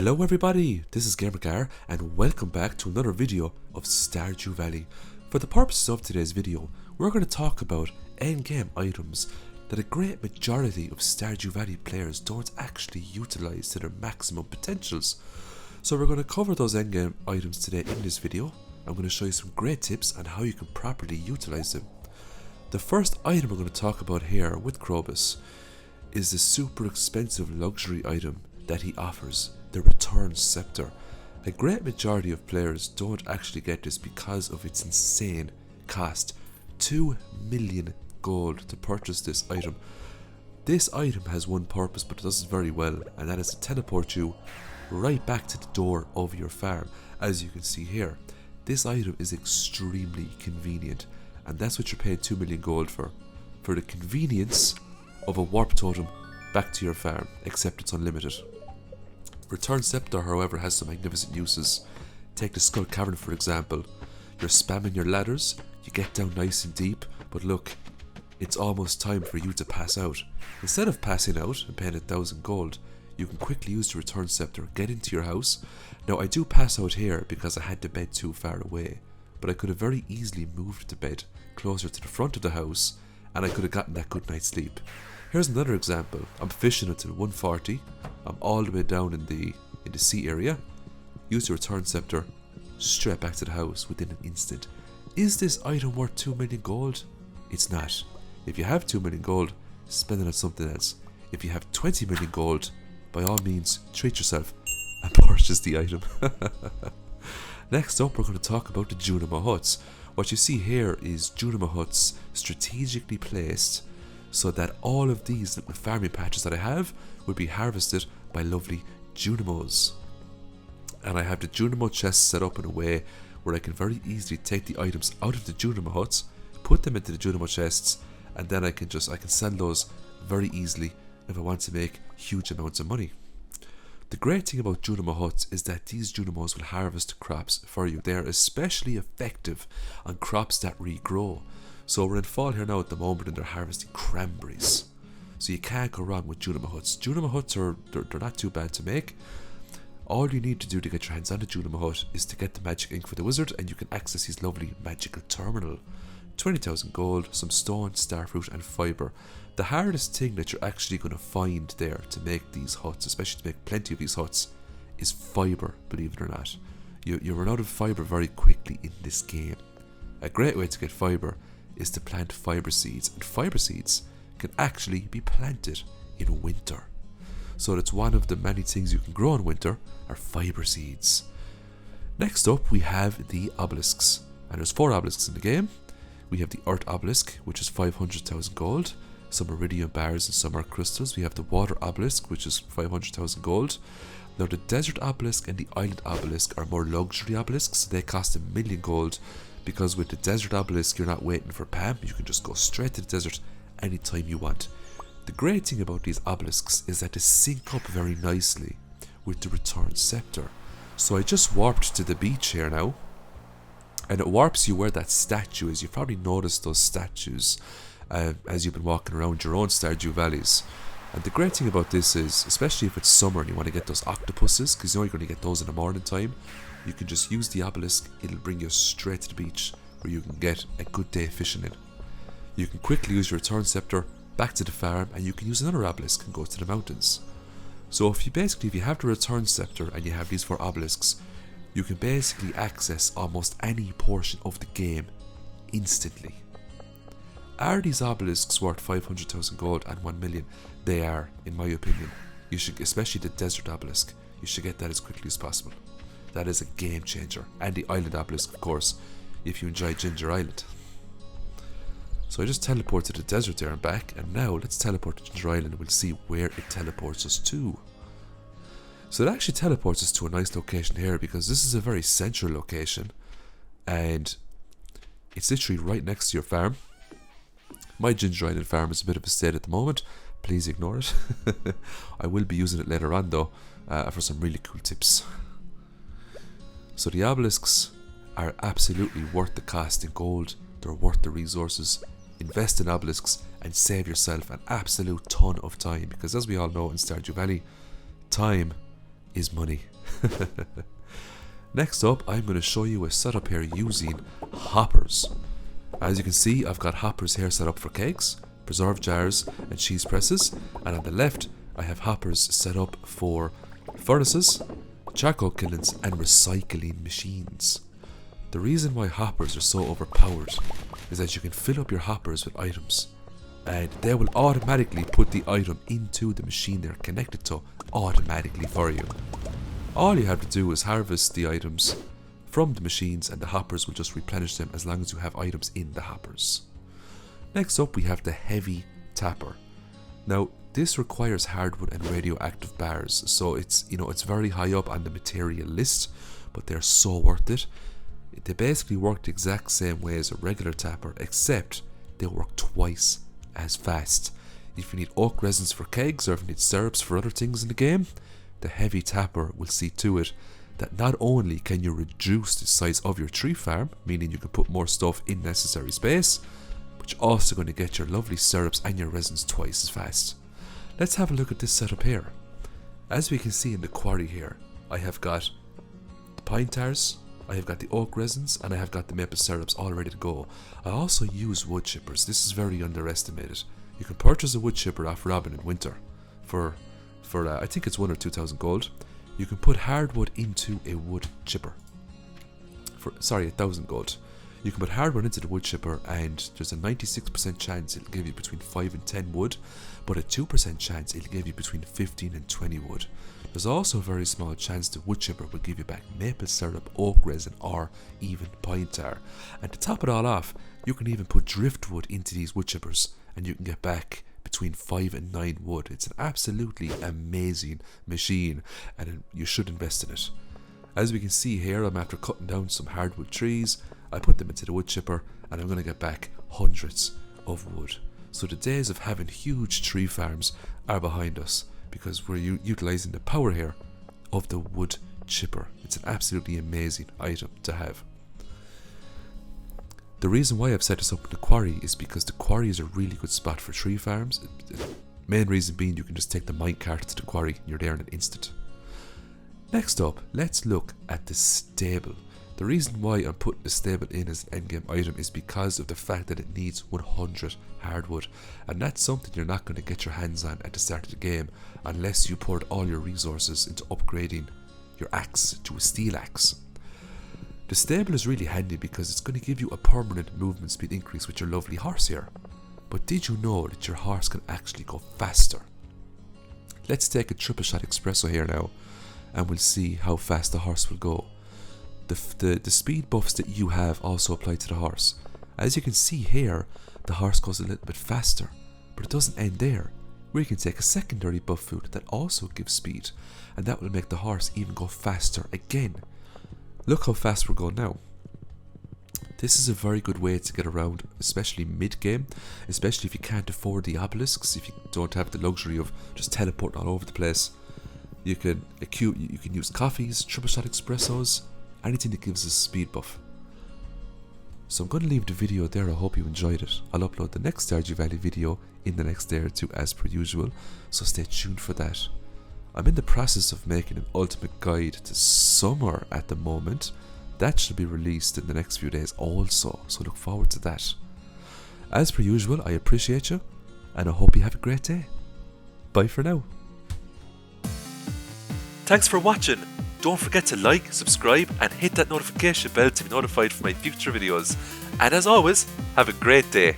Hello everybody, this is GamerGar and welcome back to another video of Stardew Valley. For the purposes of today's video, we're going to talk about endgame items that a great majority of Stardew Valley players don't actually utilise to their maximum potentials. So we're going to cover those endgame items today in this video. I'm going to show you some great tips on how you can properly utilise them. The first item we're going to talk about here with Krobus is the super expensive luxury item that he offers, the Return Scepter. A great majority of players don't actually get this because of its insane cost. 2 million gold to purchase this item. This item has one purpose, but it does it very well, and that is to teleport you right back to the door of your farm. As you can see here, this item is extremely convenient, and that's what you're paying 2 million gold for the convenience of a warp totem back to your farm, except it's unlimited. Return Scepter, however, has some magnificent uses. Take the Skull Cavern for example. You're spamming your ladders, you get down nice and deep, but look, it's almost time for you to pass out. Instead of passing out and paying 1,000 gold, you can quickly use the Return Scepter, get into your house. Now I do pass out here because I had the bed too far away, but I could have very easily moved the bed closer to the front of the house and I could have gotten that good night's sleep. Here's another example. I'm fishing until 1:40. I'm all the way down in the sea area. Use the Return Scepter, straight back to the house within an instant. Is this item worth 2 million gold? It's not. If you have 2 million gold, spend it on something else. If you have 20 million gold, by all means, treat yourself and purchase the item. Next up, we're going to talk about the Junimo huts. What you see here is Junimo huts strategically placed so that all of these little farming patches that I have will be harvested by lovely Junimos. And I have the Junimo chests set up in a way where I can very easily take the items out of the Junimo huts, put them into the Junimo chests, and then I can sell those very easily if I want to make huge amounts of money. The great thing about Junimo huts is that these Junimos will harvest crops for you. They are especially effective on crops that regrow. So we're in fall here now at the moment and they're harvesting cranberries. So you can't go wrong with Junimo huts. Junimo huts they're not too bad to make. All you need to do to get your hands on the Junimo hut is to get the magic ink for the wizard and you can access his lovely magical terminal. 20,000 gold, some stone, starfruit and fibre. The hardest thing that you're actually going to find there to make these huts, especially to make plenty of these huts, is fibre, believe it or not. You run out of fibre very quickly in this game. A great way to get fibre is to plant fibre seeds, and fibre seeds can actually be planted in winter. So that's one of the many things you can grow in winter are fibre seeds. Next up we have the obelisks, and there's 4 obelisks in the game. We have the Earth Obelisk, which is 500,000 gold. Some iridium bars and some are crystals. We have the Water Obelisk, which is 500,000 gold. Now the Desert Obelisk and the Island Obelisk are more luxury obelisks. They cost 1 million gold, because with the Desert Obelisk you're not waiting for Pam. You can just go straight to the desert anytime you want. The great thing about these obelisks is that they sync up very nicely with the Return Scepter. So I just warped to the beach here now, and it warps you where that statue is. You've probably noticed those statues as you've been walking around your own Stardew Valleys. And the great thing about this is, especially if it's summer and you want to get those octopuses, because you know you're going to get those in the morning time, you can just use the obelisk. It'll bring you straight to the beach where you can get a good day fishing in. You can quickly use your Return Scepter back to the farm, and you can use another obelisk and go to the mountains. So if you have the Return Scepter and you have these 4 obelisks, you can basically access almost any portion of the game instantly. Are these obelisks worth 500,000 gold and 1 million? They are, in my opinion. You should, especially the Desert Obelisk, you should get that as quickly as possible. That is a game changer. And the Island Obelisk, of course, if you enjoy Ginger Island. So I just teleported to the desert there and back, and now let's teleport to Ginger Island and we'll see where it teleports us to. So it actually teleports us to a nice location here, because this is a very central location and it's literally right next to your farm. My Ginger Island farm is a bit of a state at the moment. Please ignore it. I will be using it later on though, for some really cool tips. So the obelisks are absolutely worth the cost in gold. They're worth the resources. Invest in obelisks and save yourself an absolute ton of time, because as we all know in Stardew Valley, time is money. Next up, I'm going to show you a setup here using hoppers. As you can see, I've got hoppers here set up for cakes, preserve jars and cheese presses, and on the left I have hoppers set up for furnaces, charcoal kilns and recycling machines. The reason why hoppers are so overpowered is that you can fill up your hoppers with items and they will automatically put the item into the machine they're connected to automatically for you. All you have to do is harvest the items from the machines and the hoppers will just replenish them as long as you have items in the hoppers. Next up we have the heavy tapper. Now this requires hardwood and radioactive bars, so it's very high up on the material list, but they're so worth it. They basically work the exact same way as a regular tapper, except they work twice as fast. If you need oak resins for kegs or if you need syrups for other things in the game, the heavy tapper will see to it that not only can you reduce the size of your tree farm, meaning you can put more stuff in necessary space, but you're also going to get your lovely syrups and your resins twice as fast. Let's have a look at this setup here. As we can see in the quarry here, I have got the pine tars, I have got the oak resins, and I have got the maple syrups all ready to go. I also use wood chippers. This is very underestimated. You can purchase a wood chipper off Robin in winter for I think it's 1,000 or 2,000 gold. You can put hardwood into a wood chipper for 1,000 gold. You can put hardwood into the wood chipper and there's a 96% chance it'll give you between 5 and 10 wood, but a 2% chance it'll give you between 15 and 20 wood. There's also a very small chance the wood chipper will give you back maple syrup, oak resin or even pine tar. And to top it all off, you can even put driftwood into these wood chippers and you can get back between 5 and 9 wood. It's an absolutely amazing machine and you should invest in it. As we can see here, I'm after cutting down some hardwood trees. I put them into the wood chipper and I'm going to get back hundreds of wood. So the days of having huge tree farms are behind us because we're utilising the power here of the wood chipper. It's an absolutely amazing item to have. The reason why I've set this up in the quarry is because the quarry is a really good spot for tree farms. Main reason being you can just take the minecart to the quarry and you're there in an instant. Next up, let's look at the stable. The reason why I'm putting the stable in as an endgame item is because of the fact that it needs 100 hardwood, and that's something you're not going to get your hands on at the start of the game unless you poured all your resources into upgrading your axe to a steel axe. The stable is really handy because it's going to give you a permanent movement speed increase with your lovely horse here. But did you know that your horse can actually go faster? Let's take a triple shot espresso here now and we'll see how fast the horse will go. The speed buffs that you have also apply to the horse. As you can see here, the horse goes a little bit faster, but it doesn't end there. We can take a secondary buff food that also gives speed, and that will make the horse even go faster again. Look how fast we're going now. This is a very good way to get around, especially mid-game, especially if you can't afford the obelisks, if you don't have the luxury of just teleporting all over the place. You can use coffees, triple shot espressos, anything that gives us a speed buff. So I'm going to leave the video there. I hope you enjoyed it. I'll upload the next Stardew Valley video in the next day or two as per usual, so stay tuned for that. I'm in the process of making an ultimate guide to summer at the moment. That should be released in the next few days also, so look forward to that. As per usual, I appreciate you and I hope you have a great day. Bye for now. Thanks for watching. Don't forget to like, subscribe and hit that notification bell to be notified for my future videos. And as always, have a great day.